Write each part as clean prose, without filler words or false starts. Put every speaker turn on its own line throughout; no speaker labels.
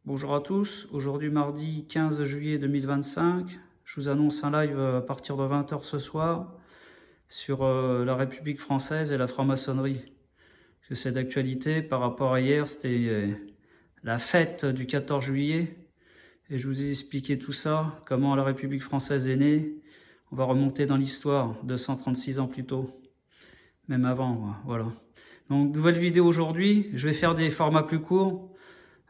Bonjour à tous, aujourd'hui mardi 15 juillet 2025, je vous annonce un live à partir de 20 h ce soir sur la République française et la franc-maçonnerie. Parce que c'est d'actualité par rapport à hier, c'était la fête du 14 juillet et je vous ai expliqué tout ça, comment la République française est née. On va remonter dans l'histoire, 236 ans plus tôt, même avant, voilà. Donc nouvelle vidéo aujourd'hui, je vais faire des formats plus courts,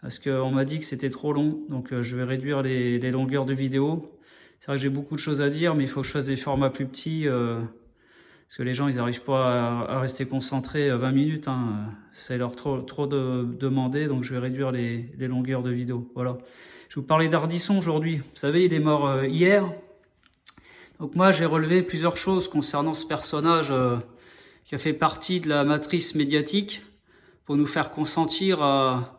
parce qu'on m'a dit que c'était trop long, donc je vais réduire les longueurs de vidéo. C'est vrai que j'ai beaucoup de choses à dire, mais il faut que je fasse des formats plus petits, parce que les gens ils n'arrivent pas à rester concentrés 20 minutes, hein. C'est leur trop de demander, donc je vais réduire les longueurs de vidéo. Voilà. Je vais vous parler d'Ardisson aujourd'hui. Vous savez, il est mort hier. Donc moi j'ai relevé plusieurs choses concernant ce personnage qui a fait partie de la matrice médiatique pour nous faire consentir à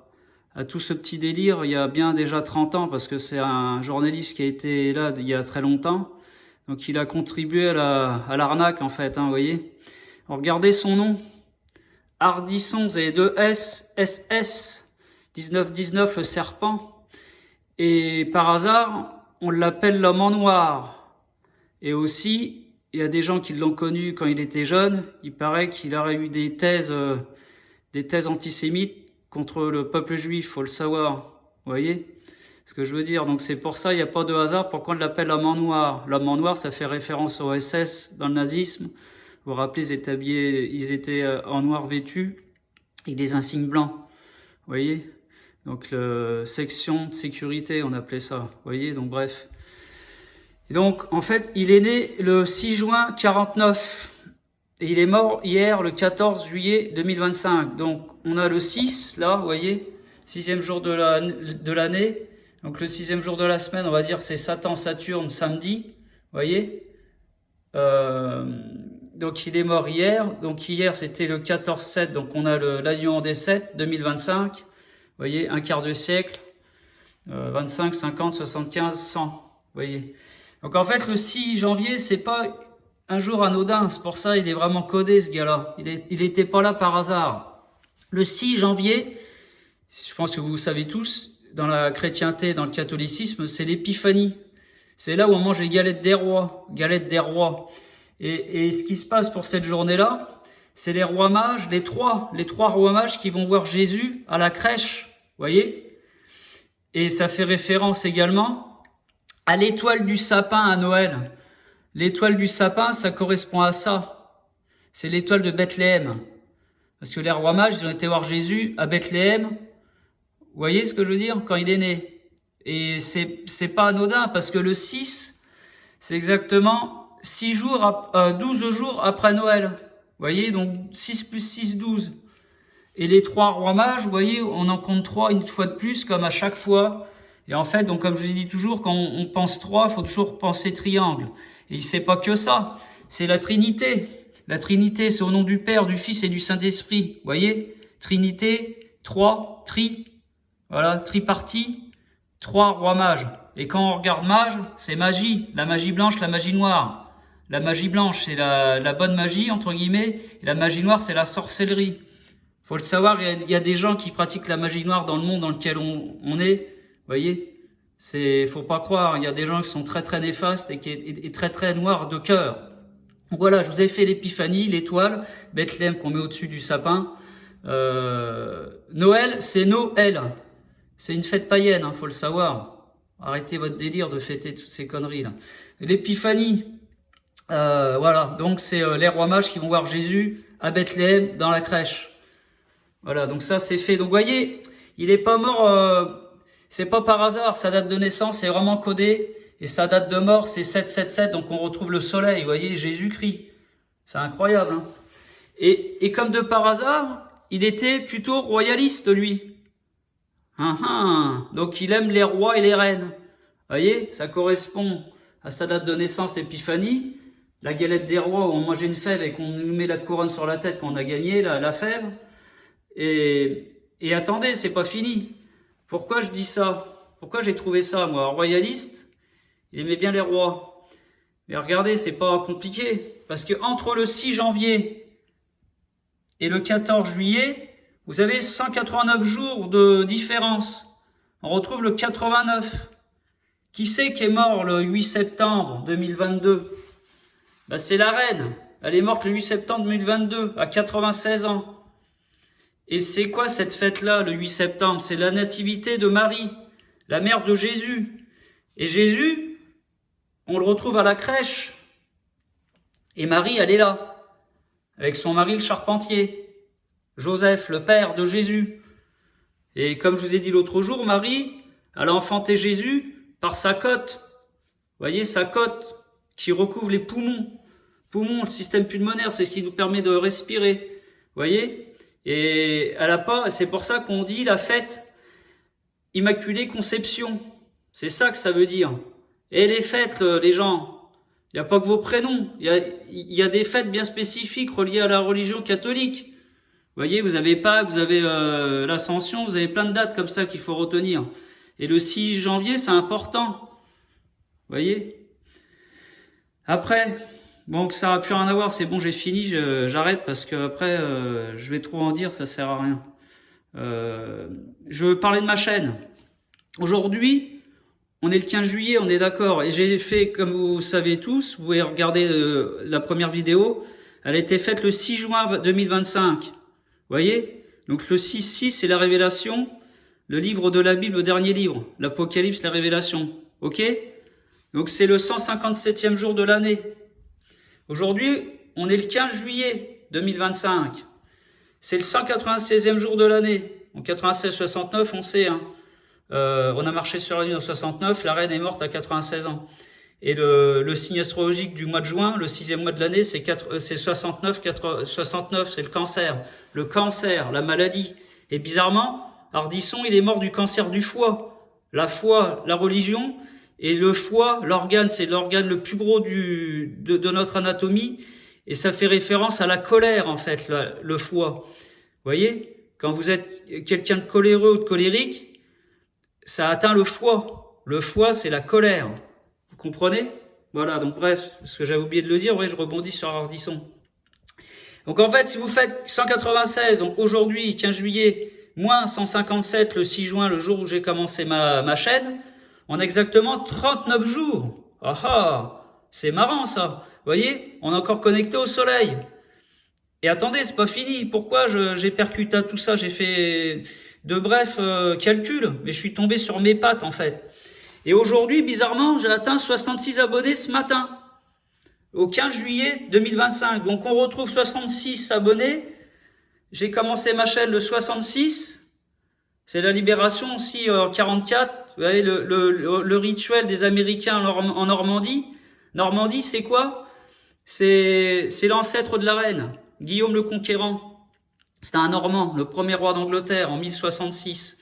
tout ce petit délire il y a bien déjà 30 ans, parce que c'est un journaliste qui a été là il y a très longtemps. Donc il a contribué à l'arnaque en fait, hein, vous voyez. Alors, regardez son nom. Ardisson, vous avez deux S, SS, 1919, le serpent. Et par hasard, on l'appelle l'homme en noir. Et aussi, il y a des gens qui l'ont connu quand il était jeune. Il paraît qu'il aurait eu des thèses antisémites contre le peuple juif, faut le savoir, vous voyez ce que je veux dire. Donc c'est pour ça, il n'y a pas de hasard pourquoi on l'appelle l'homme en noir. L'homme en noir, ça fait référence au SS dans le nazisme. Vous vous rappelez, ils étaient en noir vêtus avec des insignes blancs, vous voyez. Donc section de sécurité, on appelait ça, vous voyez. Donc bref. Et donc en fait, il est né le 6 juin 49. Et il est mort hier, le 14 juillet 2025. Donc, on a le 6, là, vous voyez, 6e jour de l'année. Donc, le 6e jour de la semaine, on va dire, c'est Satan-Saturne, samedi, vous voyez. Donc, il est mort hier. Donc, hier, c'était le 14-7. Donc, on a l'annuaire des 7, 2025. Vous voyez, un quart de siècle. 25, 50, 75, 100. Vous voyez. Donc, en fait, le 6 janvier, c'est pas un jour anodin, c'est pour ça il est vraiment codé ce gars-là. Il était pas là par hasard. Le 6 janvier, je pense que vous savez tous, dans la chrétienté, dans le catholicisme, c'est l'épiphanie. C'est là où on mange les galettes des rois, Et ce qui se passe pour cette journée-là, c'est les rois mages, les trois rois mages qui vont voir Jésus à la crèche, voyez. Et ça fait référence également à l'étoile du sapin à Noël. L'étoile du sapin, ça correspond à ça. C'est l'étoile de Bethléem. Parce que les rois mages, ils ont été voir Jésus à Bethléem. Vous voyez ce que je veux dire? Quand il est né. Et c'est pas anodin, parce que le 6, c'est exactement 12 jours après Noël. Vous voyez? Donc 6 plus 6, 12. Et les trois rois mages, vous voyez, on en compte 3 une fois de plus, comme à chaque fois. Et en fait, donc comme je vous ai dit toujours, quand on pense 3, il faut toujours penser triangle. Et c'est pas que ça, c'est la Trinité. La Trinité, c'est au nom du Père, du Fils et du Saint-Esprit. Vous voyez, Trinité, 3, voilà, tripartie, 3 rois mages. Et quand on regarde mage, c'est magie, la magie blanche, la magie noire. La magie blanche, c'est la bonne magie, entre guillemets, et la magie noire, c'est la sorcellerie. Faut le savoir, il y a des gens qui pratiquent la magie noire dans le monde dans lequel on est, vous voyez. Faut pas croire, il y a des gens qui sont très très néfastes et très très noirs de cœur. Donc voilà, je vous ai fait l'épiphanie, l'étoile, Bethléem qu'on met au-dessus du sapin. Noël, c'est Noël. C'est une fête païenne, hein, faut le savoir. Arrêtez votre délire de fêter toutes ces conneries là. L'épiphanie, voilà, donc c'est les rois mages qui vont voir Jésus à Bethléem dans la crèche. Voilà, donc ça c'est fait. Donc vous voyez, il est pas mort. C'est pas par hasard, sa date de naissance est vraiment codée, et sa date de mort c'est 777, donc on retrouve le soleil, vous voyez, Jésus-Christ. C'est incroyable, hein. Et comme de par hasard, il était plutôt royaliste, lui. Donc il aime les rois et les reines. Vous voyez, ça correspond à sa date de naissance, Épiphanie, la galette des rois où on mange une fève et qu'on nous met la couronne sur la tête quand on a gagné la fève. Et attendez, c'est pas fini. Pourquoi je dis ça? Pourquoi j'ai trouvé ça, moi? Royaliste, il aimait bien les rois. Mais regardez, c'est pas compliqué. Parce que entre le 6 janvier et le 14 juillet, vous avez 189 jours de différence. On retrouve le 89. Qui c'est qui est mort le 8 septembre 2022? Ben, c'est la reine. Elle est morte le 8 septembre 2022, à 96 ans. Et c'est quoi cette fête-là, le 8 septembre? C'est la nativité de Marie, la mère de Jésus. Et Jésus, on le retrouve à la crèche. Et Marie, elle est là, avec son mari le charpentier, Joseph, le père de Jésus. Et comme je vous ai dit l'autre jour, Marie, elle a enfanté Jésus par sa côte. Vous voyez, sa côte qui recouvre les poumons. Poumons, le système pulmonaire, c'est ce qui nous permet de respirer. Vous voyez? Et elle a pas, c'est pour ça qu'on dit la fête Immaculée Conception. C'est ça que ça veut dire. Et les fêtes, les gens, il n'y a pas que vos prénoms. Il y a des fêtes bien spécifiques reliées à la religion catholique. Vous voyez, vous avez Pâques, vous avez l'Ascension, vous avez plein de dates comme ça qu'il faut retenir. Et le 6 janvier, c'est important. Vous voyez? Après, bon, que ça n'a plus rien à voir, c'est bon, j'ai fini, j'arrête parce que après, je vais trop en dire, ça sert à rien. Je veux parler de ma chaîne. Aujourd'hui, on est le 15 juillet, on est d'accord. Et j'ai fait, comme vous savez tous, vous pouvez regarder la première vidéo, elle a été faite le 6 juin 2025. Vous voyez? Donc le 6-6, c'est la révélation, le livre de la Bible, le dernier livre, l'Apocalypse, la révélation. Ok? Donc c'est le 157e jour de l'année. Aujourd'hui, on est le 15 juillet 2025. C'est le 196e jour de l'année. En 96-69, on sait, hein. On a marché sur la Lune en 69, la reine est morte à 96 ans. Et le signe astrologique du mois de juin, le 6e mois de l'année, c'est 69, 69, c'est le cancer. Le cancer, la maladie. Et bizarrement, Ardisson, il est mort du cancer du foie. La foi, la religion, et le foie, l'organe, c'est l'organe le plus gros de notre anatomie. Et ça fait référence à la colère, en fait, le foie. Vous voyez, quand vous êtes quelqu'un de coléreux ou de colérique, ça atteint le foie. Le foie, c'est la colère. Vous comprenez? Voilà, donc bref, ce que j'avais oublié de le dire, ouais, je rebondis sur Ardisson. Donc en fait, si vous faites 196, donc aujourd'hui, 15 juillet, moins 157, le 6 juin, le jour où j'ai commencé ma chaîne, on a exactement 39 jours. Ah ah, c'est marrant ça. Vous voyez, on est encore connecté au soleil. Et attendez, c'est pas fini. Pourquoi j'ai percuté à tout ça? J'ai fait de brefs calculs, mais je suis tombé sur mes pattes en fait. Et aujourd'hui, bizarrement, j'ai atteint 66 abonnés ce matin, au 15 juillet 2025. Donc on retrouve 66 abonnés. J'ai commencé ma chaîne le 66. C'est la libération aussi en 44. Vous voyez, le rituel des Américains en Normandie. Normandie, c'est quoi? C'est l'ancêtre de la reine, Guillaume le Conquérant. C'était un Normand, le premier roi d'Angleterre en 1066.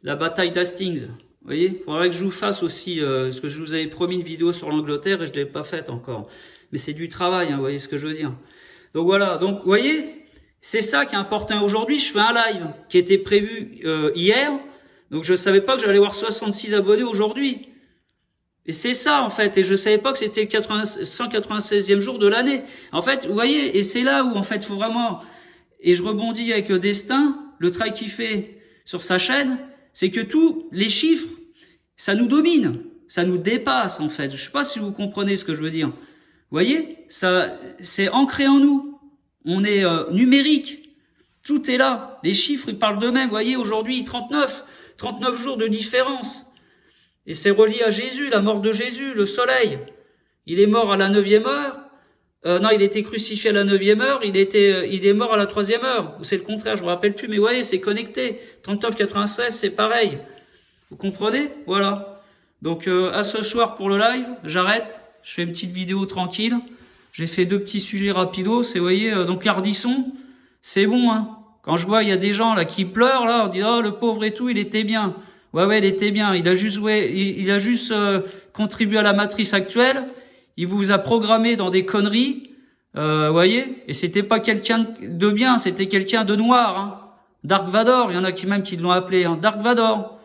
La bataille d'Hastings. Vous voyez, il faudrait que je vous fasse aussi, parce que je vous avais promis une vidéo sur l'Angleterre et je ne l'ai pas faite encore. Mais c'est du travail, hein, vous voyez ce que je veux dire. Donc voilà, donc vous voyez, c'est ça qui est important. Aujourd'hui, je fais un live qui était prévu hier. Donc je savais pas que j'allais avoir 66 abonnés aujourd'hui. Et c'est ça en fait. Et je savais pas que c'était le 196e jour de l'année. En fait, vous voyez, et c'est là où en fait il faut vraiment... Et je rebondis avec le destin, le travail qu'il fait sur sa chaîne, c'est que tous les chiffres, ça nous domine, ça nous dépasse en fait. Je sais pas si vous comprenez ce que je veux dire. Vous voyez, ça, c'est ancré en nous. On est numérique. Tout est là. Les chiffres, ils parlent d'eux-mêmes. Vous voyez, aujourd'hui, 39 jours de différence. Et c'est relié à Jésus, la mort de Jésus, le soleil. Il est mort à la 9e heure. Non, il a été crucifié à la 9e heure. Il est mort à la 3e heure. Ou c'est le contraire, je me rappelle plus. Mais vous voyez, c'est connecté. 39-96, c'est pareil. Vous comprenez? Voilà. Donc, à ce soir pour le live. J'arrête. Je fais une petite vidéo tranquille. J'ai fait 2 petits sujets rapidos. C'est, vous voyez, donc Ardisson, c'est bon, hein. Quand je vois, il y a des gens là qui pleurent, là, on dit, oh, le pauvre et tout, il était bien. Ouais, il était bien. Il a juste contribué à la matrice actuelle. Il vous a programmé dans des conneries, voyez. Et c'était pas quelqu'un de bien, c'était quelqu'un de noir, hein. Dark Vador, il y en a qui même qui l'ont appelé, hein, Dark Vador.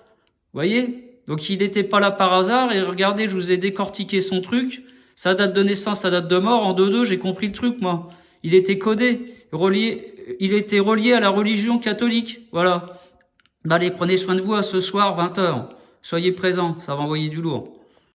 Voyez. Donc il n'était pas là par hasard. Et regardez, je vous ai décortiqué son truc. Sa date de naissance, sa date de mort. En 2-2, j'ai compris le truc, moi. Il était codé, il était relié à la religion catholique. Voilà. Bah, allez, prenez soin de vous à ce soir, 20h. Soyez présents, ça va envoyer du lourd.